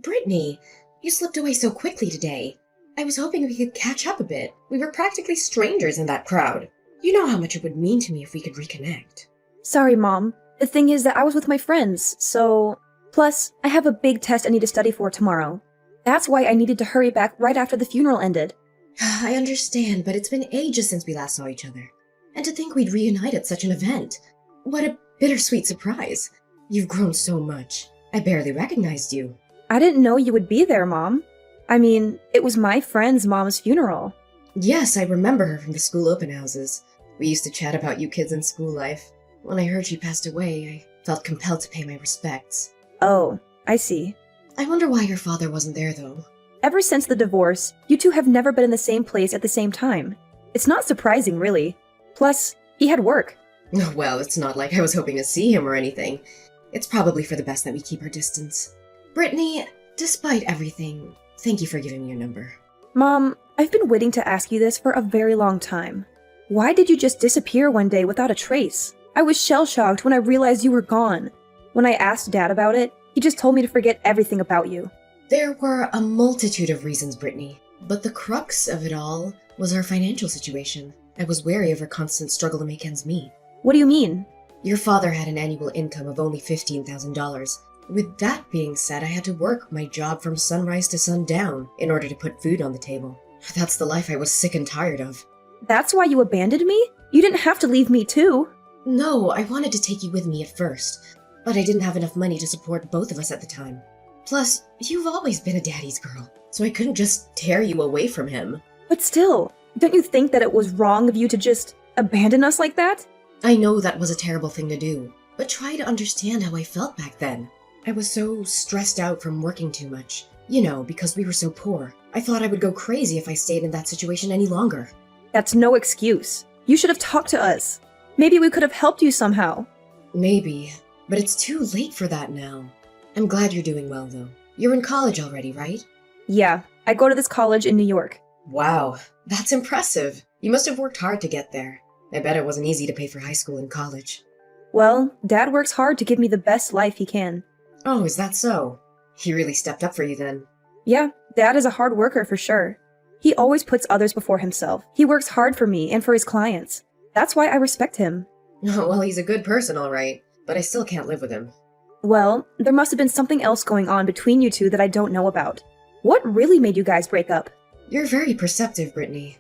Brittany, you slipped away so quickly today. I was hoping we could catch up a bit. We were practically strangers in that crowd. You know how much it would mean to me if we could reconnect. Sorry, Mom. The thing is that I was with my friends, so... Plus, I have a big test I need to study for tomorrow. That's why I needed to hurry back right after the funeral ended. I understand, but it's been ages since we last saw each other. And to think we'd reunite at such an event. What a bittersweet surprise. You've grown so much. I barely recognized you. I didn't know you would be there, Mom. I mean, it was my friend's mom's funeral. Yes, I remember her from the school open houses. We used to chat about you kids in school life. When I heard she passed away, I felt compelled to pay my respects. Oh, I see. I wonder why your father wasn't there, though. Ever since the divorce, you two have never been in the same place at the same time. It's not surprising, really. Plus, he had work. Well, it's not like I was hoping to see him or anything. It's probably for the best that we keep our distance. Brittany, despite everything, thank you for giving me your number. Mom, I've been waiting to ask you this for a very long time. Why did you just disappear one day without a trace? I was shell-shocked when I realized you were gone. When I asked Dad about it, he just told me to forget everything about you. There were a multitude of reasons, Brittany, but the crux of it all was our financial situation. I was wary of our constant struggle to make ends meet. What do you mean? Your father had an annual income of only $15,000. With that being said, I had to work my job from sunrise to sundown in order to put food on the table. That's the life I was sick and tired of. That's why you abandoned me? You didn't have to leave me too. No, I wanted to take you with me at first, but I didn't have enough money to support both of us at the time. Plus, you've always been a daddy's girl, so I couldn't just tear you away from him. But still, don't you think that it was wrong of you to just abandon us like that? I know that was a terrible thing to do, but try to understand how I felt back then. I was so stressed out from working too much. You know, because we were so poor. I thought I would go crazy if I stayed in that situation any longer. That's no excuse. You should have talked to us. Maybe we could have helped you somehow. Maybe, but it's too late for that now. I'm glad you're doing well, though. You're in college already, right? Yeah, I go to this college in New York. Wow, that's impressive. You must have worked hard to get there. I bet it wasn't easy to pay for high school and college. Well, Dad works hard to give me the best life he can. Oh, is that so? He really stepped up for you then. Yeah, Dad is a hard worker for sure. He always puts others before himself. He works hard for me and for his clients. That's why I respect him. Well, he's a good person, all right, but I still can't live with him. Well, there must have been something else going on between you two that I don't know about. What really made you guys break up? You're very perceptive, Brittany.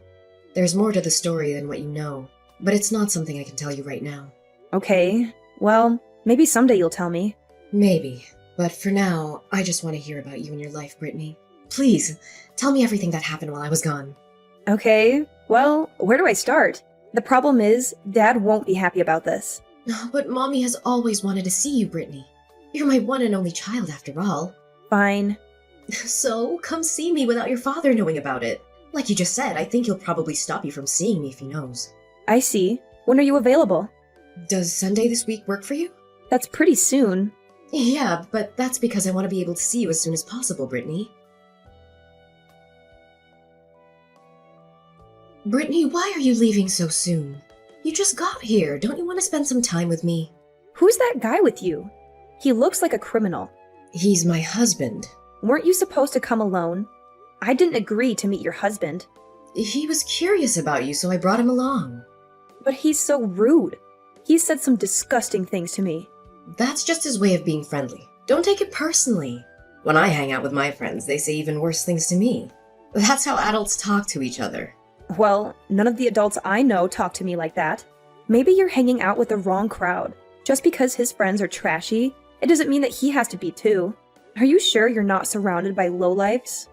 There's more to the story than what you know, but it's not something I can tell you right now. Okay, well, maybe someday you'll tell me. Maybe, but for now, I just want to hear about you and your life, Brittany. Please, tell me everything that happened while I was gone. Okay, well, where do I start? The problem is, Dad won't be happy about this. But Mommy has always wanted to see you, Brittany. You're my one and only child, after all. Fine. So, come see me without your father knowing about it. Like you just said, I think he'll probably stop you from seeing me if he knows. I see. When are you available? Does Sunday this week work for you? That's pretty soon. Yeah, but that's because I want to be able to see you as soon as possible, Brittany. Brittany, why are you leaving so soon? You just got here. Don't you want to spend some time with me? Who's that guy with you? He looks like a criminal. He's my husband. Weren't you supposed to come alone? I didn't agree to meet your husband. He was curious about you, so I brought him along. But he's so rude. He said some disgusting things to me. That's just his way of being friendly. Don't take it personally. When I hang out with my friends, they say even worse things to me. That's how adults talk to each other. Well, none of the adults I know talk to me like that. Maybe you're hanging out with the wrong crowd. Just because his friends are trashy, it doesn't mean that he has to be too. Are you sure you're not surrounded by lowlifes?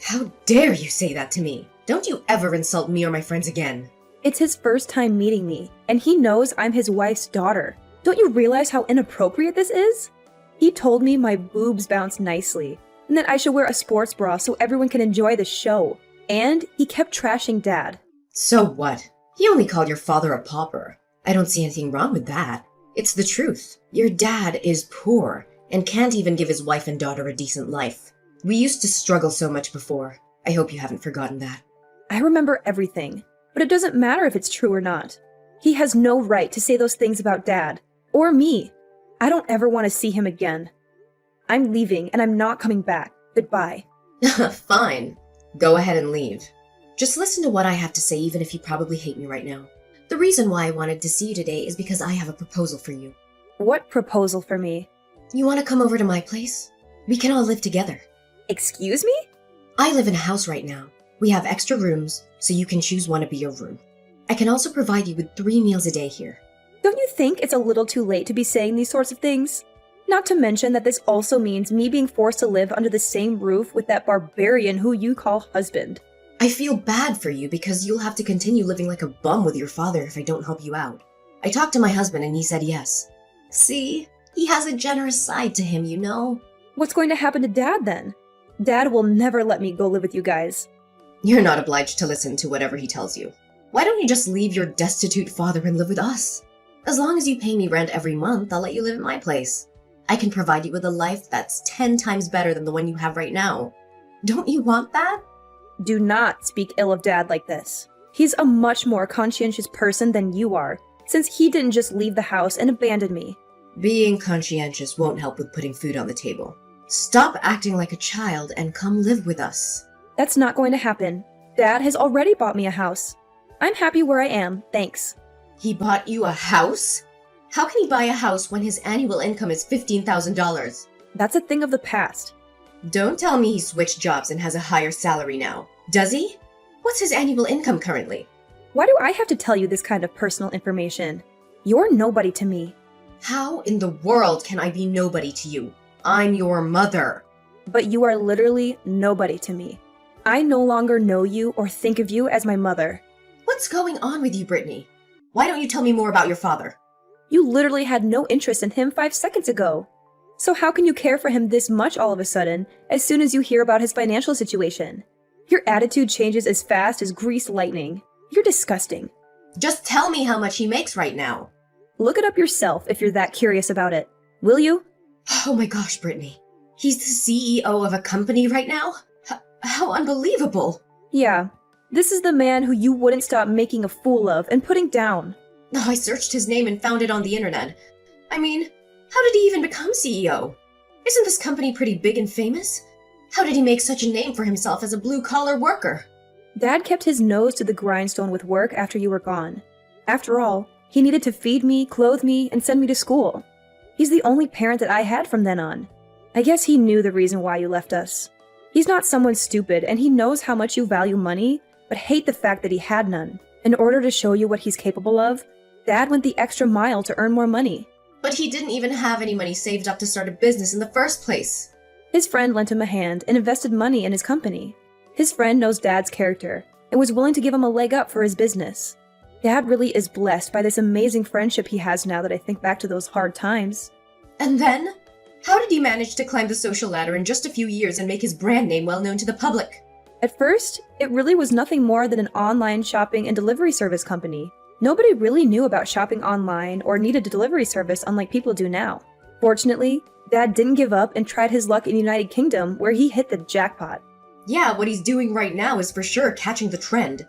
How dare you say that to me? Don't you ever insult me or my friends again. It's his first time meeting me, and he knows I'm his wife's daughter. Don't you realize how inappropriate this is? He told me my boobs bounce nicely, and that I should wear a sports bra so everyone can enjoy the show. And he kept trashing Dad. So what? He only called your father a pauper. I don't see anything wrong with that. It's the truth. Your dad is poor and can't even give his wife and daughter a decent life. We used to struggle so much before. I hope you haven't forgotten that. I remember everything, but it doesn't matter if it's true or not. He has no right to say those things about Dad, or me. I don't ever want to see him again. I'm leaving and I'm not coming back. Goodbye. Fine. Go ahead and leave. Just listen to what I have to say, even if you probably hate me right now. The reason why I wanted to see you today is because I have a proposal for you. What proposal for me? You want to come over to my place? We can all live together. Excuse me? I live in a house right now. We have extra rooms, so you can choose one to be your room. I can also provide you with 3 meals a day here. Don't you think it's a little too late to be saying these sorts of things? Not to mention that this also means me being forced to live under the same roof with that barbarian who you call husband. I feel bad for you because you'll have to continue living like a bum with your father if I don't help you out. I talked to my husband and he said yes. See? He has a generous side to him, you know? What's going to happen to Dad then? Dad will never let me go live with you guys. You're not obliged to listen to whatever he tells you. Why don't you just leave your destitute father and live with us? As long as you pay me rent every month, I'll let you live at my place. I can provide you with a life that's 10 times better than the one you have right now. Don't you want that? Do not speak ill of Dad like this. He's a much more conscientious person than you are, since he didn't just leave the house and abandon me. Being conscientious won't help with putting food on the table. Stop acting like a child and come live with us. That's not going to happen. Dad has already bought me a house. I'm happy where I am, thanks. He bought you a house? How can he buy a house when his annual income is $15,000? That's a thing of the past. Don't tell me he switched jobs and has a higher salary now. Does he? What's his annual income currently? Why do I have to tell you this kind of personal information? You're nobody to me. How in the world can I be nobody to you? I'm your mother. But you are literally nobody to me. I no longer know you or think of you as my mother. What's going on with you, Brittany? Why don't you tell me more about your father? You literally had no interest in him 5 seconds ago. So how can you care for him this much all of a sudden, as soon as you hear about his financial situation? Your attitude changes as fast as greased lightning. You're disgusting. Just tell me how much he makes right now. Look it up yourself if you're that curious about it. Will you? Oh my gosh, Brittany. He's the CEO of a company right now? How unbelievable. Yeah. This is the man who you wouldn't stop making a fool of and putting down. I searched his name and found it on the internet. I mean, how did he even become CEO? Isn't this company pretty big and famous? How did he make such a name for himself as a blue-collar worker? Dad kept his nose to the grindstone with work after you were gone. After all, he needed to feed me, clothe me, and send me to school. He's the only parent that I had from then on. I guess he knew the reason why you left us. He's not someone stupid, and he knows how much you value money, but hate the fact that he had none. In order to show you what he's capable of, Dad went the extra mile to earn more money. But he didn't even have any money saved up to start a business in the first place. His friend lent him a hand and invested money in his company. His friend knows Dad's character and was willing to give him a leg up for his business. Dad really is blessed by this amazing friendship he has now that I think back to those hard times. And then? How did he manage to climb the social ladder in just a few years and make his brand name well known to the public? At first, it really was nothing more than an online shopping and delivery service company. Nobody really knew about shopping online or needed a delivery service unlike people do now. Fortunately, Dad didn't give up and tried his luck in the United Kingdom where he hit the jackpot. Yeah, what he's doing right now is for sure catching the trend.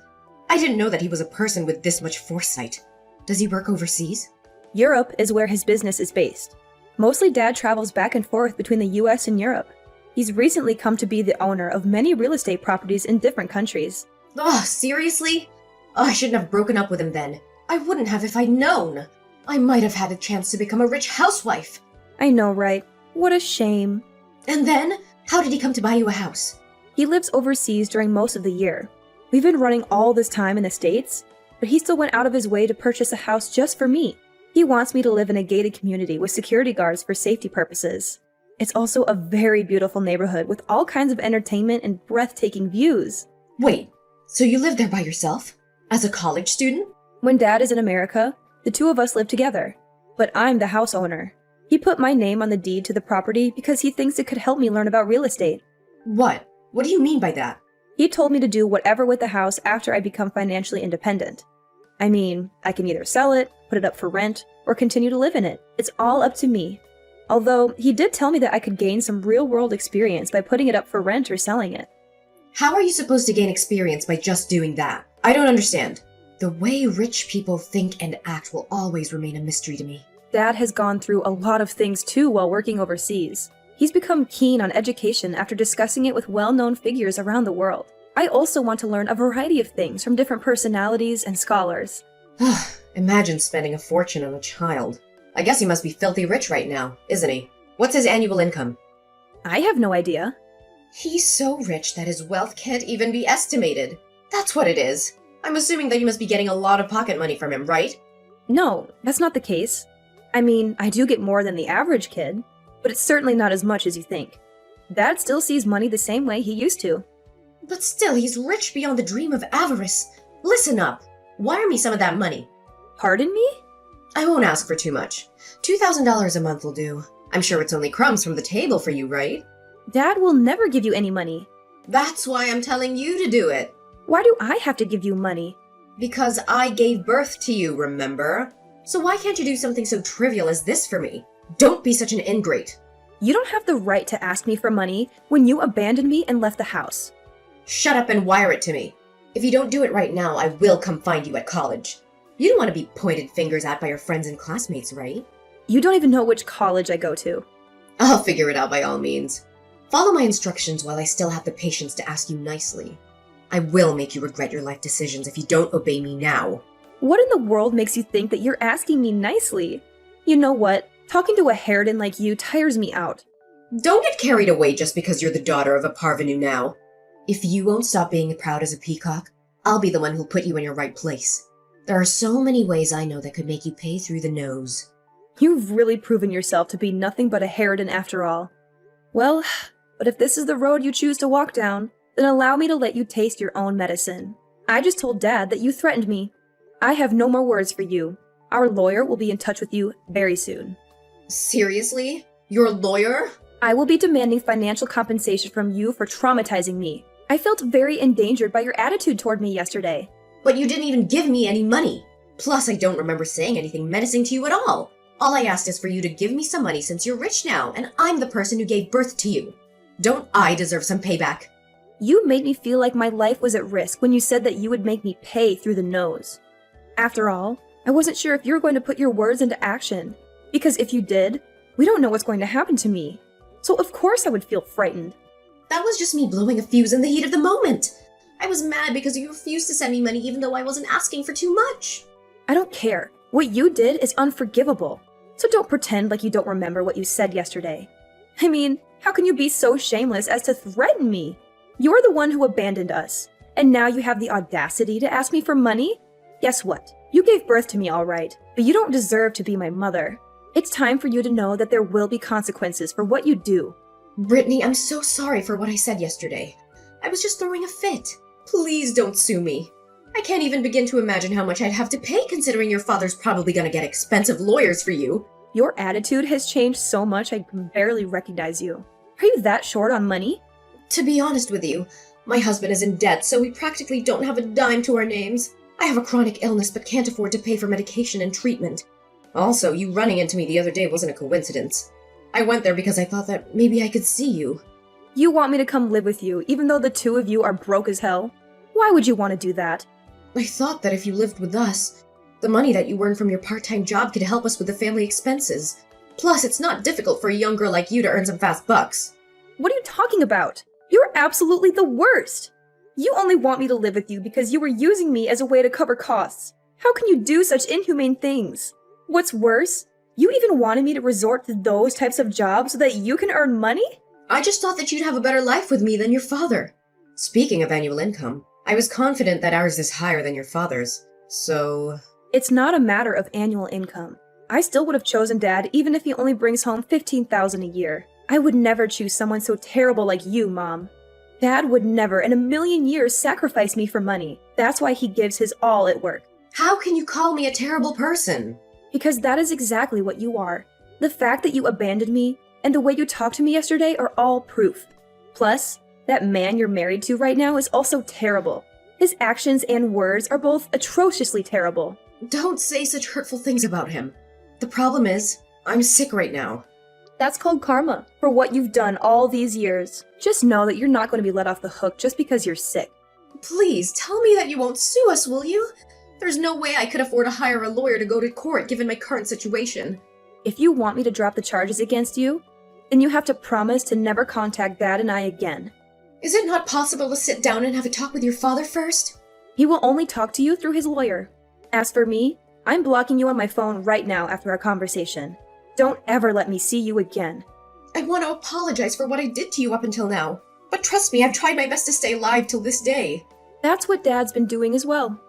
I didn't know that he was a person with this much foresight. Does he work overseas? Europe is where his business is based. Mostly Dad travels back and forth between the US and Europe. He's recently come to be the owner of many real estate properties in different countries. Oh, seriously? Oh, I shouldn't have broken up with him then. I wouldn't have if I'd known. I might have had a chance to become a rich housewife. I know, right? What a shame. And then, how did he come to buy you a house? He lives overseas during most of the year. We've been running all this time in the States, but he still went out of his way to purchase a house just for me. He wants me to live in a gated community with security guards for safety purposes. It's also a very beautiful neighborhood with all kinds of entertainment and breathtaking views. Wait, so you live there by yourself? As a college student? When Dad is in America, the two of us live together. But I'm the house owner. He put my name on the deed to the property because he thinks it could help me learn about real estate. What? What do you mean by that? He told me to do whatever with the house after I become financially independent. I mean, I can either sell it, put it up for rent, or continue to live in it. It's all up to me. Although, he did tell me that I could gain some real-world experience by putting it up for rent or selling it. How are you supposed to gain experience by just doing that? I don't understand. The way rich people think and act will always remain a mystery to me. Dad has gone through a lot of things too while working overseas. He's become keen on education after discussing it with well-known figures around the world. I also want to learn a variety of things from different personalities and scholars. Imagine spending a fortune on a child. I guess he must be filthy rich right now, isn't he? What's his annual income? I have no idea. He's so rich that his wealth can't even be estimated. That's what it is. I'm assuming that you must be getting a lot of pocket money from him, right? No, that's not the case. I mean, I do get more than the average kid, but it's certainly not as much as you think. Dad still sees money the same way he used to. But still, he's rich beyond the dream of avarice. Listen up. Wire me some of that money. Pardon me? I won't ask for too much. $2,000 a month will do. I'm sure it's only crumbs from the table for you, right? Dad will never give you any money. That's why I'm telling you to do it. Why do I have to give you money? Because I gave birth to you, remember? So why can't you do something so trivial as this for me? Don't be such an ingrate. You don't have the right to ask me for money when you abandoned me and left the house. Shut up and wire it to me. If you don't do it right now, I will come find you at college. You don't want to be pointed fingers at by your friends and classmates, right? You don't even know which college I go to. I'll figure it out by all means. Follow my instructions while I still have the patience to ask you nicely. I will make you regret your life decisions if you don't obey me now. What in the world makes you think that you're asking me nicely? You know what? Talking to a harridan like you tires me out. Don't get carried away just because you're the daughter of a parvenu now. If you won't stop being proud as a peacock, I'll be the one who'll put you in your right place. There are so many ways I know that could make you pay through the nose. You've really proven yourself to be nothing but a harridan after all. Well, but if this is the road you choose to walk down, then allow me to let you taste your own medicine. I just told Dad that you threatened me. I have no more words for you. Our lawyer will be in touch with you very soon. Seriously? Your lawyer? I will be demanding financial compensation from you for traumatizing me. I felt very endangered by your attitude toward me yesterday. But you didn't even give me any money. Plus, I don't remember saying anything menacing to you at all. All I asked is for you to give me some money since you're rich now, and I'm the person who gave birth to you. Don't I deserve some payback? You made me feel like my life was at risk when you said that you would make me pay through the nose. After all, I wasn't sure if you were going to put your words into action. Because if you did, we don't know what's going to happen to me. So of course I would feel frightened. That was just me blowing a fuse in the heat of the moment. I was mad because you refused to send me money even though I wasn't asking for too much. I don't care. What you did is unforgivable. So don't pretend like you don't remember what you said yesterday. I mean, how can you be so shameless as to threaten me? You're the one who abandoned us. And now you have the audacity to ask me for money? Guess what? You gave birth to me all right, but you don't deserve to be my mother. It's time for you to know that there will be consequences for what you do. Brittany, I'm so sorry for what I said yesterday. I was just throwing a fit. Please don't sue me. I can't even begin to imagine how much I'd have to pay considering your father's probably gonna get expensive lawyers for you. Your attitude has changed so much I can barely recognize you. Are you that short on money? To be honest with you, my husband is in debt, so we practically don't have a dime to our names. I have a chronic illness but can't afford to pay for medication and treatment. Also, you running into me the other day wasn't a coincidence. I went there because I thought that maybe I could see you. You want me to come live with you, even though the two of you are broke as hell? Why would you want to do that? I thought that if you lived with us, the money that you earn from your part-time job could help us with the family expenses. Plus, it's not difficult for a young girl like you to earn some fast bucks. What are you talking about? You're absolutely the worst! You only want me to live with you because you were using me as a way to cover costs. How can you do such inhumane things? What's worse, you even wanted me to resort to those types of jobs so that you can earn money? I just thought that you'd have a better life with me than your father. Speaking of annual income, I was confident that ours is higher than your father's, so... It's not a matter of annual income. I still would have chosen Dad even if he only brings home $15,000 a year. I would never choose someone so terrible like you, Mom. Dad would never in a million years sacrifice me for money. That's why he gives his all at work. How can you call me a terrible person? Because that is exactly what you are. The fact that you abandoned me and the way you talked to me yesterday are all proof. Plus, that man you're married to right now is also terrible. His actions and words are both atrociously terrible. Don't say such hurtful things about him. The problem is, I'm sick right now. That's called karma for what you've done all these years. Just know that you're not going to be let off the hook just because you're sick. Please, tell me that you won't sue us, will you? There's no way I could afford to hire a lawyer to go to court given my current situation. If you want me to drop the charges against you, then you have to promise to never contact Dad and I again. Is it not possible to sit down and have a talk with your father first? He will only talk to you through his lawyer. As for me, I'm blocking you on my phone right now after our conversation. Don't ever let me see you again. I want to apologize for what I did to you up until now. But trust me, I've tried my best to stay alive till this day. That's what Dad's been doing as well.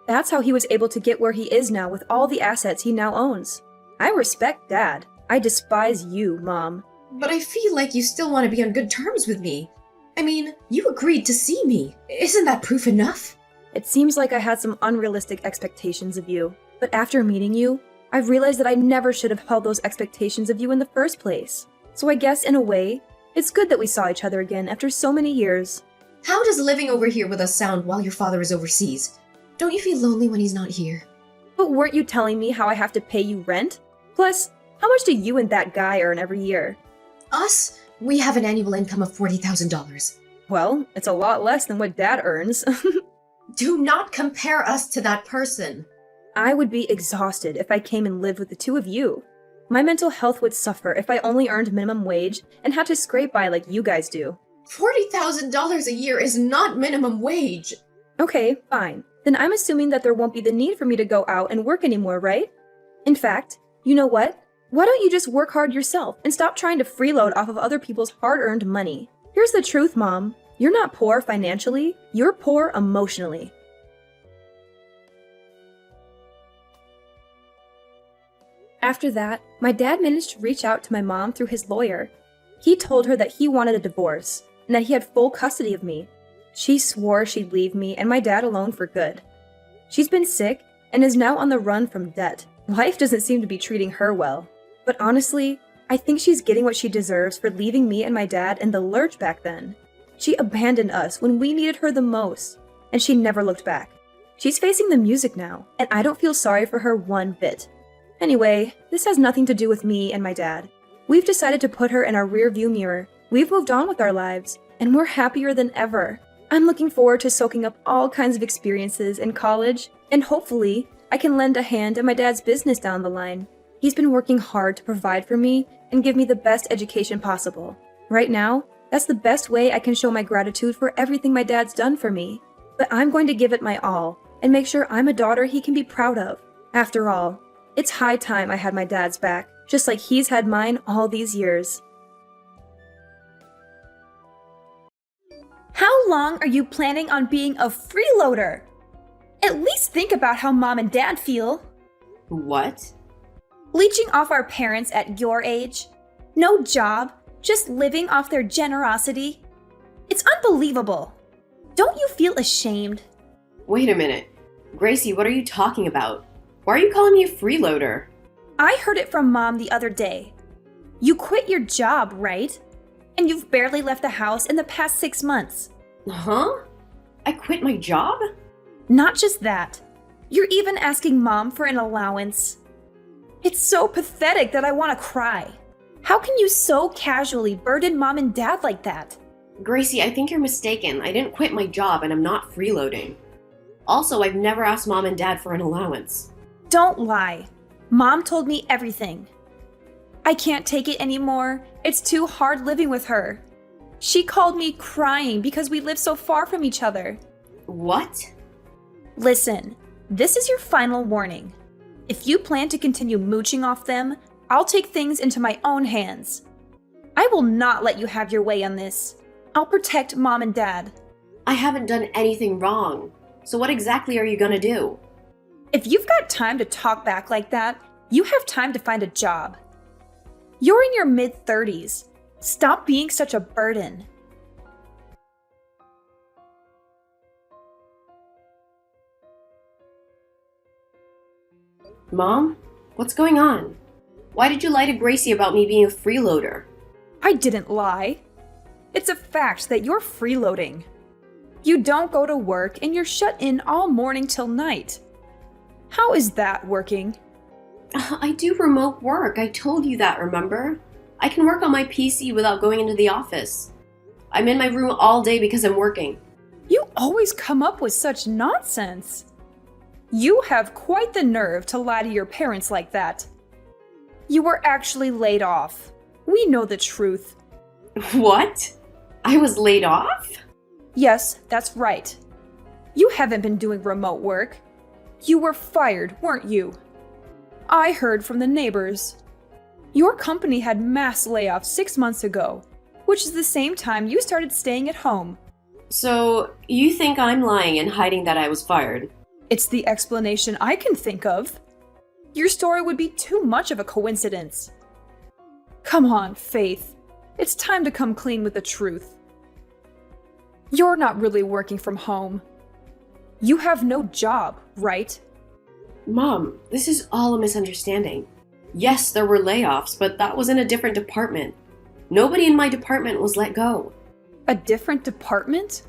That's how he was able to get where he is now with all the assets he now owns. I respect Dad. I despise you, Mom. But I feel like you still want to be on good terms with me. I mean, you agreed to see me. Isn't that proof enough? It seems like I had some unrealistic expectations of you. But after meeting you, I've realized that I never should have held those expectations of you in the first place. So I guess, in a way, it's good that we saw each other again after so many years. How does living over here with us sound while your father is overseas? Don't you feel lonely when he's not here? But weren't you telling me how I have to pay you rent? Plus, how much do you and that guy earn every year? Us? We have an annual income of $40,000. Well, it's a lot less than what Dad earns. Do not compare us to that person. I would be exhausted if I came and lived with the two of you. My mental health would suffer if I only earned minimum wage and had to scrape by like you guys do. $40,000 a year is not minimum wage. Okay, fine. Then I'm assuming that there won't be the need for me to go out and work anymore, right? In fact, you know what? Why don't you just work hard yourself and stop trying to freeload off of other people's hard-earned money? Here's the truth, Mom. You're not poor financially, you're poor emotionally. After that, my dad managed to reach out to my mom through his lawyer. He told her that he wanted a divorce and that he had full custody of me. She swore she'd leave me and my dad alone for good. She's been sick and is now on the run from debt. Life doesn't seem to be treating her well. But honestly, I think she's getting what she deserves for leaving me and my dad in the lurch back then. She abandoned us when we needed her the most, and she never looked back. She's facing the music now, and I don't feel sorry for her one bit. Anyway, this has nothing to do with me and my dad. We've decided to put her in our rearview mirror. We've moved on with our lives, and we're happier than ever. I'm looking forward to soaking up all kinds of experiences in college, and hopefully, I can lend a hand in my dad's business down the line. He's been working hard to provide for me and give me the best education possible. Right now, that's the best way I can show my gratitude for everything my dad's done for me. But I'm going to give it my all and make sure I'm a daughter he can be proud of. After all, it's high time I had my dad's back, just like he's had mine all these years. How long are you planning on being a freeloader? At least think about how Mom and Dad feel. What? Leeching off our parents at your age? No job, just living off their generosity? It's unbelievable. Don't you feel ashamed? Wait a minute. Gracie, what are you talking about? Why are you calling me a freeloader? I heard it from Mom the other day. You quit your job, right? And you've barely left the house in the past 6 months. Huh? I quit my job? Not just that. You're even asking Mom for an allowance. It's so pathetic that I want to cry. How can you so casually burden Mom and Dad like that? Gracie, I think you're mistaken. I didn't quit my job and I'm not freeloading. Also, I've never asked Mom and Dad for an allowance. Don't lie. Mom told me everything. I can't take it anymore. It's too hard living with her. She called me crying because we live so far from each other. What? Listen, this is your final warning. If you plan to continue mooching off them, I'll take things into my own hands. I will not let you have your way on this. I'll protect Mom and Dad. I haven't done anything wrong. So what exactly are you gonna do? If you've got time to talk back like that, you have time to find a job. You're in your mid-30s. Stop being such a burden. Mom? What's going on? Why did you lie to Gracie about me being a freeloader? I didn't lie. It's a fact that you're freeloading. You don't go to work and you're shut in all morning till night. How is that working? I do remote work. I told you that, remember? I can work on my PC without going into the office. I'm in my room all day because I'm working. You always come up with such nonsense. You have quite the nerve to lie to your parents like that. You were actually laid off. We know the truth. What? I was laid off? Yes, that's right. You haven't been doing remote work. You were fired, weren't you? I heard from the neighbors. Your company had mass layoffs 6 months ago, which is the same time you started staying at home. So, you think I'm lying and hiding that I was fired? It's the explanation I can think of. Your story would be too much of a coincidence. Come on, Faith. It's time to come clean with the truth. You're not really working from home. You have no job, right? Mom, this is all a misunderstanding. Yes, there were layoffs, but that was in a different department. Nobody in my department was let go. A different department?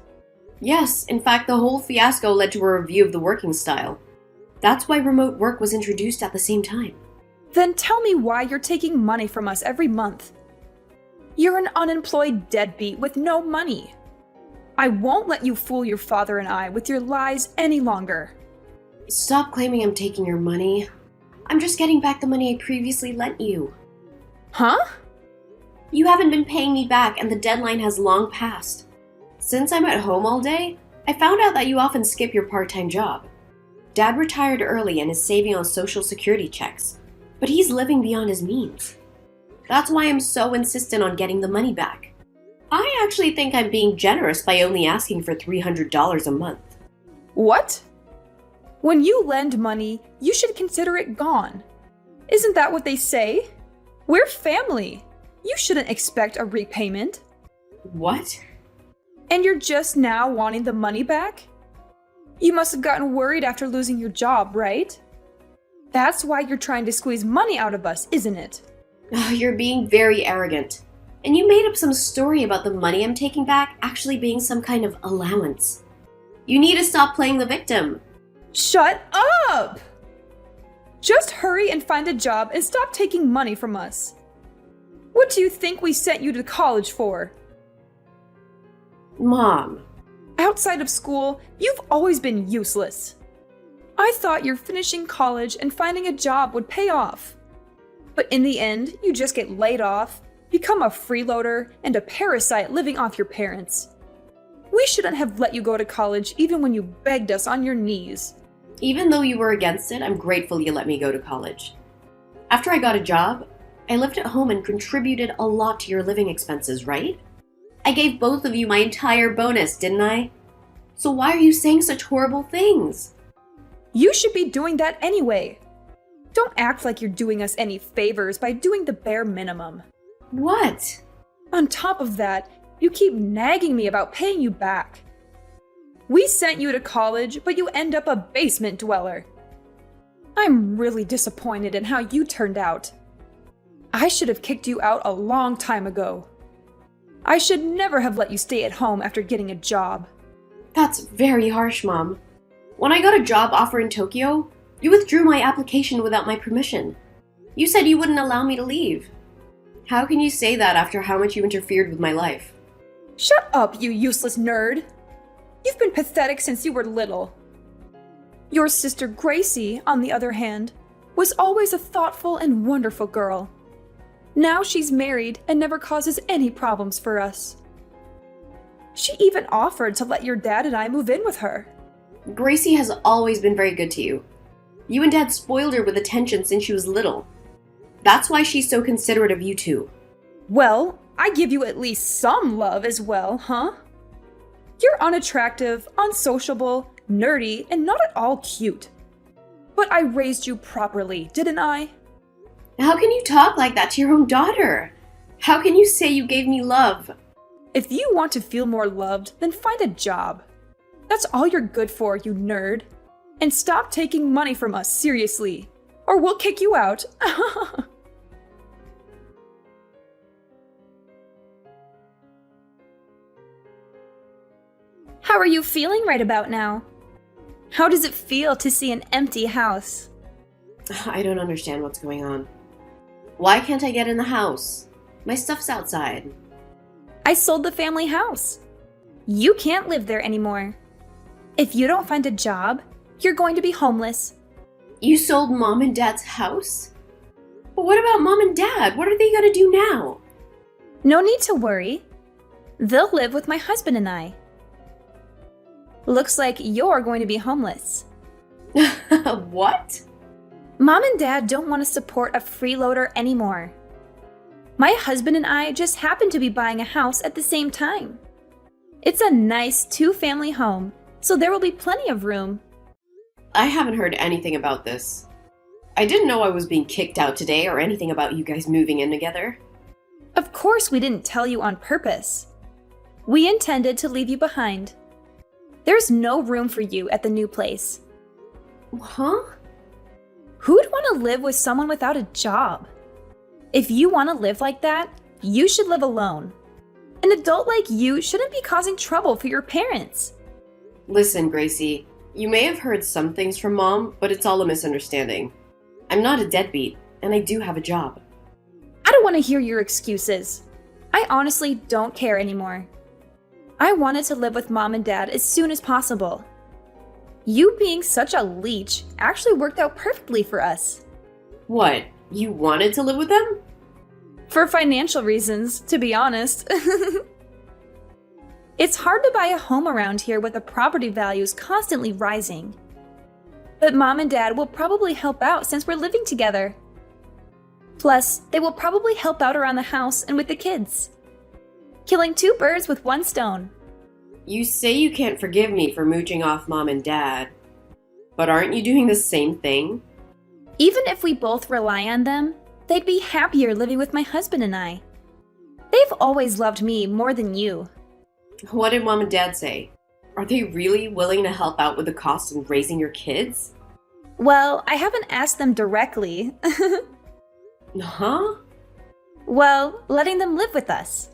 Yes, in fact, the whole fiasco led to a review of the working style. That's why remote work was introduced at the same time. Then tell me why you're taking money from us every month. You're an unemployed deadbeat with no money. I won't let you fool your father and I with your lies any longer. Stop claiming I'm taking your money. I'm just getting back the money I previously lent you. Huh? You haven't been paying me back and the deadline has long passed. Since I'm at home all day, I found out that you often skip your part-time job. Dad retired early and is saving on social security checks, but he's living beyond his means. That's why I'm so insistent on getting the money back. I actually think I'm being generous by only asking for $300 a month. What? When you lend money, you should consider it gone. Isn't that what they say? We're family. You shouldn't expect a repayment. What? And you're just now wanting the money back? You must have gotten worried after losing your job, right? That's why you're trying to squeeze money out of us, isn't it? Oh, you're being very arrogant. And you made up some story about the money I'm taking back actually being some kind of allowance. You need to stop playing the victim. Shut up! Just hurry and find a job and stop taking money from us. What do you think we sent you to college for? Mom. Outside of school, you've always been useless. I thought your finishing college and finding a job would pay off. But in the end, you just get laid off, become a freeloader, and a parasite living off your parents. We shouldn't have let you go to college even when you begged us on your knees. Even though you were against it, I'm grateful you let me go to college. After I got a job, I lived at home and contributed a lot to your living expenses, right? I gave both of you my entire bonus, didn't I? So why are you saying such horrible things? You should be doing that anyway. Don't act like you're doing us any favors by doing the bare minimum. What? On top of that, you keep nagging me about paying you back. We sent you to college, but you end up a basement dweller. I'm really disappointed in how you turned out. I should have kicked you out a long time ago. I should never have let you stay at home after getting a job. That's very harsh, Mom. When I got a job offer in Tokyo, you withdrew my application without my permission. You said you wouldn't allow me to leave. How can you say that after how much you interfered with my life? Shut up, you useless nerd! You've been pathetic since you were little. Your sister Gracie, on the other hand, was always a thoughtful and wonderful girl. Now she's married and never causes any problems for us. She even offered to let your dad and I move in with her. Gracie has always been very good to you. You and Dad spoiled her with attention since she was little. That's why she's so considerate of you two. Well, I give you at least some love as well, huh? You're unattractive, unsociable, nerdy, and not at all cute. But I raised you properly, didn't I? How can you talk like that to your own daughter? How can you say you gave me love? If you want to feel more loved, then find a job. That's all you're good for, you nerd. And stop taking money from us seriously, or we'll kick you out. How are you feeling right about now? How does it feel to see an empty house? I don't understand what's going on. Why can't I get in the house? My stuff's outside. I sold the family house. You can't live there anymore. If you don't find a job, you're going to be homeless. You sold Mom and Dad's house? But what about Mom and Dad? What are they gonna do now? No need to worry. They'll live with my husband and I. Looks like you're going to be homeless. What? Mom and Dad don't want to support a freeloader anymore. My husband and I just happen to be buying a house at the same time. It's a nice 2-family home, so there will be plenty of room. I haven't heard anything about this. I didn't know I was being kicked out today or anything about you guys moving in together. Of course we didn't tell you on purpose. We intended to leave you behind. There's no room for you at the new place. Huh? Who'd want to live with someone without a job? If you want to live like that, you should live alone. An adult like you shouldn't be causing trouble for your parents. Listen, Gracie, you may have heard some things from Mom, but it's all a misunderstanding. I'm not a deadbeat, and I do have a job. I don't want to hear your excuses. I honestly don't care anymore. I wanted to live with Mom and Dad as soon as possible. You being such a leech actually worked out perfectly for us. What? You wanted to live with them? For financial reasons, to be honest. It's hard to buy a home around here with the property values constantly rising. But Mom and Dad will probably help out since we're living together. Plus, they will probably help out around the house and with the kids. Killing 2 birds with 1 stone. You say you can't forgive me for mooching off Mom and Dad, but aren't you doing the same thing? Even if we both rely on them, they'd be happier living with my husband and I. They've always loved me more than you. What did Mom and Dad say? Are they really willing to help out with the cost of raising your kids? Well, I haven't asked them directly. Huh? Well, letting them live with us.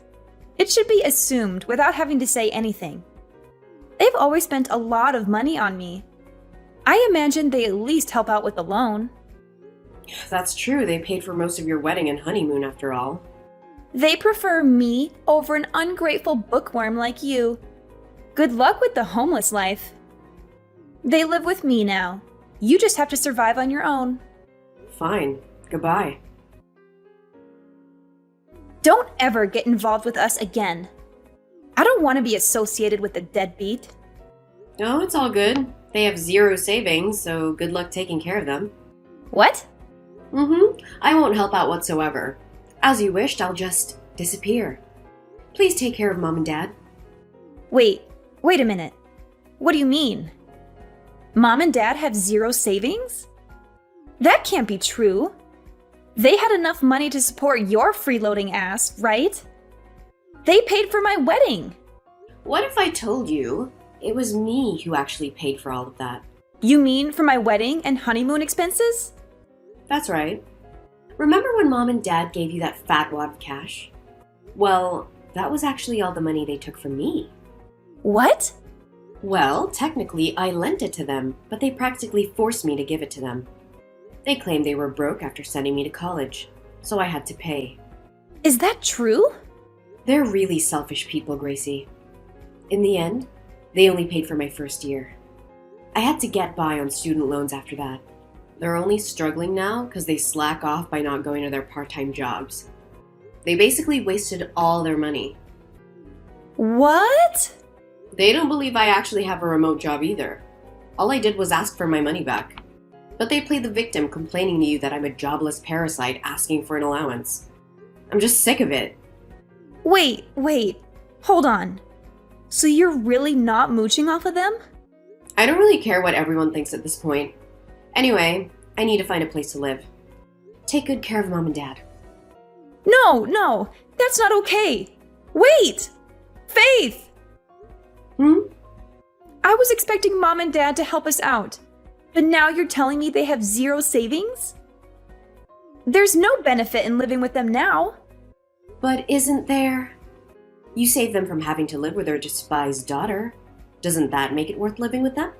It should be assumed without having to say anything. They've always spent a lot of money on me. I imagine they at least help out with the loan. That's true, they paid for most of your wedding and honeymoon after all. They prefer me over an ungrateful bookworm like you. Good luck with the homeless life. They live with me now. You just have to survive on your own. Fine. Goodbye. Don't ever get involved with us again. I don't want to be associated with a deadbeat. Oh, it's all good. They have 0 savings, so good luck taking care of them. What? I won't help out whatsoever. As you wished, I'll just disappear. Please take care of Mom and Dad. Wait a minute. What do you mean? Mom and Dad have 0 savings? That can't be true. They had enough money to support your freeloading ass, right? They paid for my wedding. What if I told you it was me who actually paid for all of that? You mean for my wedding and honeymoon expenses? That's right. Remember when Mom and Dad gave you that fat wad of cash? Well, that was actually all the money they took from me. What? Well, technically, I lent it to them, but they practically forced me to give it to them. They claimed they were broke after sending me to college, so I had to pay. Is that true? They're really selfish people, Gracie. In the end, they only paid for my first year. I had to get by on student loans after that. They're only struggling now because they slack off by not going to their part-time jobs. They basically wasted all their money. What? They don't believe I actually have a remote job either. All I did was ask for my money back. But they play the victim, complaining to you that I'm a jobless parasite asking for an allowance. I'm just sick of it. Wait. Hold on. So you're really not mooching off of them? I don't really care what everyone thinks at this point. Anyway, I need to find a place to live. Take good care of Mom and Dad. No, that's not okay. Wait! Faith! I was expecting Mom and Dad to help us out, but now you're telling me they have 0 savings? There's no benefit in living with them now. But isn't there? You saved them from having to live with their despised daughter. Doesn't that make it worth living with them?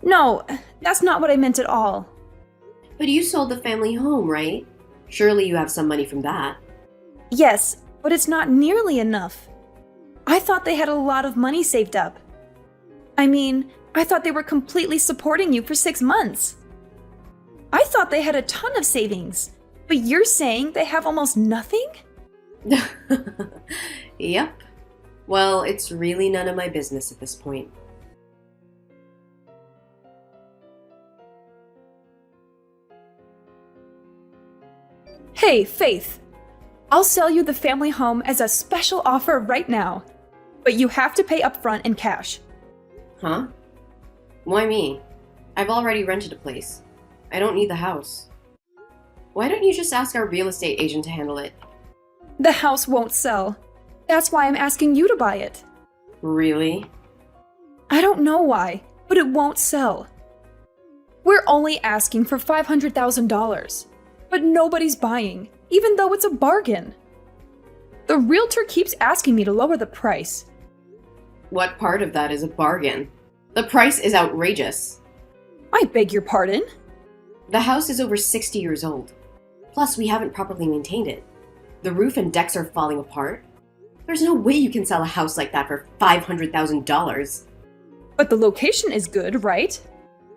No, that's not what I meant at all. But you sold the family home, right? Surely you have some money from that. Yes, but it's not nearly enough. I thought they had a lot of money saved up. I mean, I thought they were completely supporting you for 6 months. I thought they had a ton of savings, but you're saying they have almost nothing? Yep. Well, it's really none of my business at this point. Hey, Faith. I'll sell you the family home as a special offer right now. But you have to pay upfront in cash. Huh? Why me? I've already rented a place. I don't need the house. Why don't you just ask our real estate agent to handle it? The house won't sell. That's why I'm asking you to buy it. Really? I don't know why, but it won't sell. We're only asking for $500,000, but nobody's buying, even though it's a bargain. The realtor keeps asking me to lower the price. What part of that is a bargain? The price is outrageous. I beg your pardon? The house is over 60 years old. Plus, we haven't properly maintained it. The roof and decks are falling apart. There's no way you can sell a house like that for $500,000. But the location is good, right?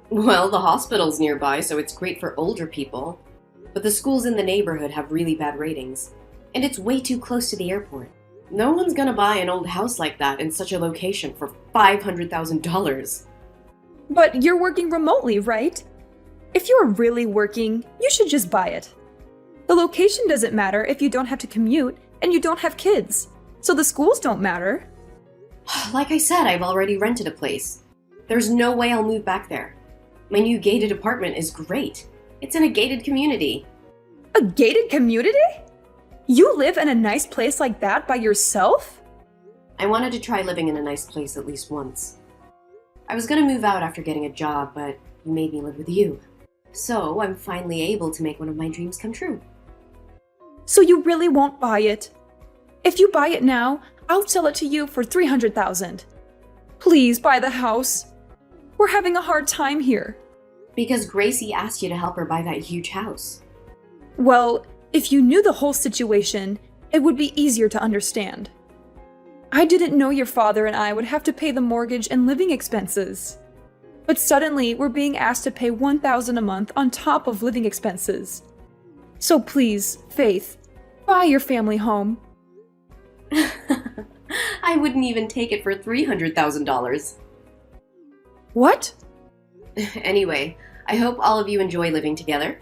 Well, the hospital's nearby, so it's great for older people. But the schools in the neighborhood have really bad ratings. And it's way too close to the airport. No one's gonna buy an old house like that in such a location for $500,000. But you're working remotely, right? If you're really working, you should just buy it. The location doesn't matter if you don't have to commute and you don't have kids. So the schools don't matter. Like I said, I've already rented a place. There's no way I'll move back there. My new gated apartment is great. It's in a gated community. A gated community? You live in a nice place like that by yourself? I wanted to try living in a nice place at least once. I was gonna move out after getting a job, but you made me live with you. So I'm finally able to make one of my dreams come true. So you really won't buy it? If you buy it now, I'll sell it to you for $300,000. Please buy the house. We're having a hard time here. Because Gracie asked you to help her buy that huge house. Well, if you knew the whole situation, it would be easier to understand. I didn't know your father and I would have to pay the mortgage and living expenses. But suddenly, we're being asked to pay $1,000 a month on top of living expenses. So please, Faith, buy your family home. I wouldn't even take it for $300,000. What? Anyway, I hope all of you enjoy living together.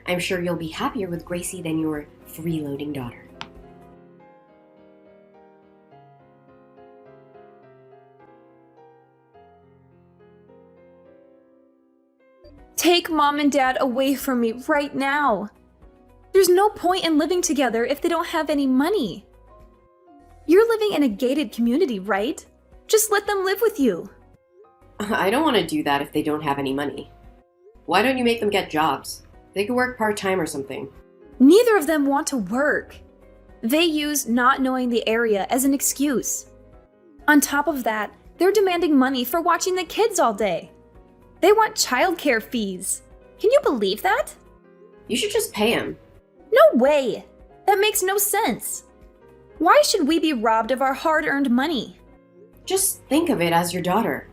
I'm sure you'll be happier with Gracie than your freeloading daughter. Take Mom and Dad away from me right now. There's no point in living together if they don't have any money. You're living in a gated community, right? Just let them live with you. I don't want to do that if they don't have any money. Why don't you make them get jobs? They could work part-time or something. Neither of them want to work. They use not knowing the area as an excuse. On top of that, they're demanding money for watching the kids all day. They want childcare fees. Can you believe that? You should just pay them. No way! That makes no sense. Why should we be robbed of our hard-earned money? Just think of it as your daughter.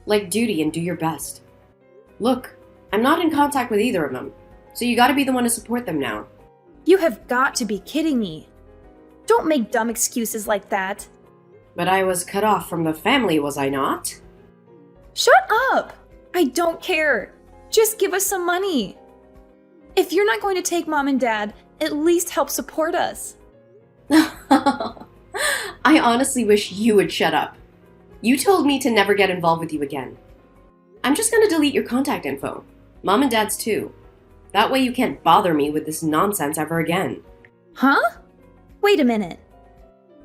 Like duty and do your best. Look, I'm not in contact with either of them, so you gotta be the one to support them now. You have got to be kidding me. Don't make dumb excuses like that. But I was cut off from the family, was I not? Shut up! I don't care. Just give us some money. If you're not going to take Mom and Dad, at least help support us. I honestly wish you would shut up. You told me to never get involved with you again. I'm just gonna delete your contact info. Mom and Dad's too. That way you can't bother me with this nonsense ever again. Huh? Wait a minute.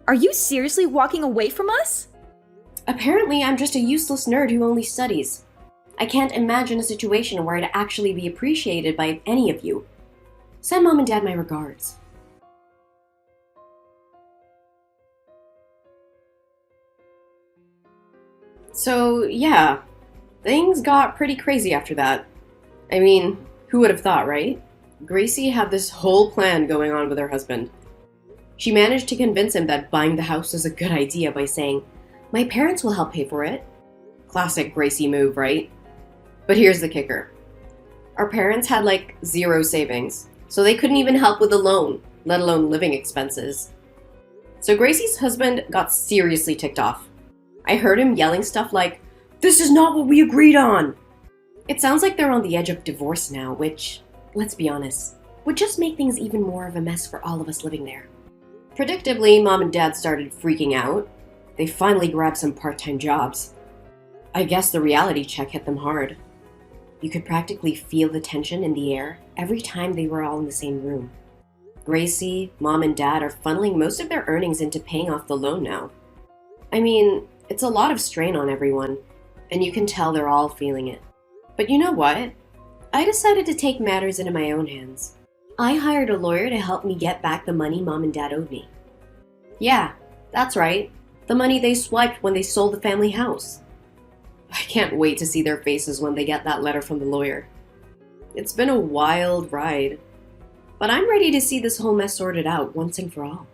Are you seriously walking away from us? Apparently, I'm just a useless nerd who only studies. I can't imagine a situation where I'd actually be appreciated by any of you. Send Mom and Dad my regards. So, yeah, things got pretty crazy after that. I mean, who would have thought, right? Gracie had this whole plan going on with her husband. She managed to convince him that buying the house was a good idea by saying, "My parents will help pay for it." Classic Gracie move, right? But here's the kicker. Our parents had like zero savings, so they couldn't even help with the loan, let alone living expenses. So Gracie's husband got seriously ticked off. I heard him yelling stuff like, "This is not what we agreed on!" It sounds like they're on the edge of divorce now, which, let's be honest, would just make things even more of a mess for all of us living there. Predictably, Mom and Dad started freaking out. They finally grabbed some part-time jobs. I guess the reality check hit them hard. You could practically feel the tension in the air every time they were all in the same room. Gracie, Mom, and Dad are funneling most of their earnings into paying off the loan now. I mean, it's a lot of strain on everyone, and you can tell they're all feeling it. But you know what? I decided to take matters into my own hands. I hired a lawyer to help me get back the money Mom and Dad owed me. Yeah, that's right. The money they swiped when they sold the family house. I can't wait to see their faces when they get that letter from the lawyer. It's been a wild ride, but I'm ready to see this whole mess sorted out once and for all.